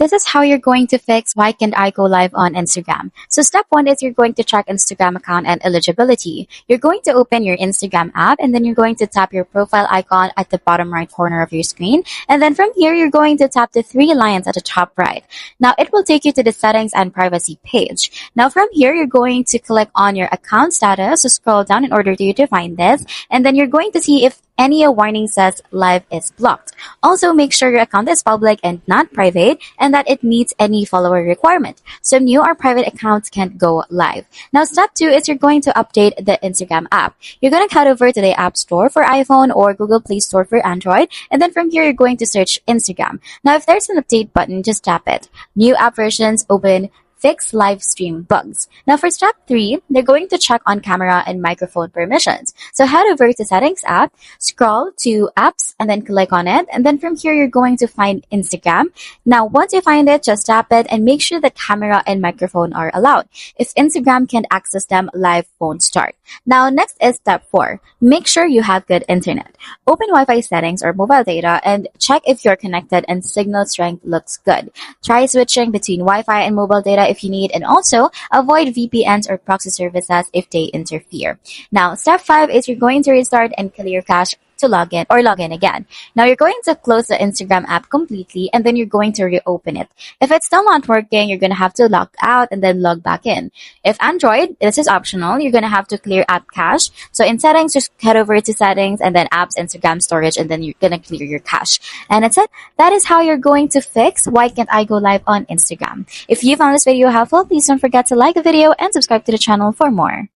This is how you're going to fix why can't I go live on Instagram. So step one is you're going to check Instagram account and eligibility. You're going to open your Instagram app and then you're going to tap your profile icon at the bottom right corner of your screen. And then from here, you're going to tap the three lines at the top right. Now it will take you to the settings and privacy page. Now from here, you're going to click on your account status. So scroll down in order for you to find this. And then you're going to see if any warning says live is blocked. Also, make sure your account is public and not private and that it meets any follower requirement. So new or private accounts can't go live. Now, step two is you're going to update the Instagram app. You're going to head over to the App Store for iPhone or Google Play Store for Android. And then from here, you're going to search Instagram. Now, if there's an update button, just tap it. New app versions open. Fix live stream bugs. Now for step 3, they're going to check on camera and microphone permissions. So head over to settings app, scroll to apps and then click on it. And then from here, you're going to find Instagram. Now, once you find it, just tap it and make sure that camera and microphone are allowed. If Instagram can't access them, live won't start. Now, next is step 4. Make sure you have good internet. Open Wi-Fi settings or mobile data and check if you're connected and signal strength looks good. Try switching between Wi-Fi and mobile data if you need, and also avoid VPNs or proxy services if they interfere. Now, step 5 is you're going to restart and clear cache to log in again. Now you're going to close the Instagram app completely and then you're going to reopen it. If it's still not working, you're going to have to log out and then log back in. If Android, this is optional, you're going to have to clear app cache. So in settings, just head over to settings and then apps, Instagram storage, and then you're going to clear your cache. And that's it. That is how you're going to fix why can't I go live on Instagram. If you found this video helpful, please don't forget to like the video and subscribe to the channel for more.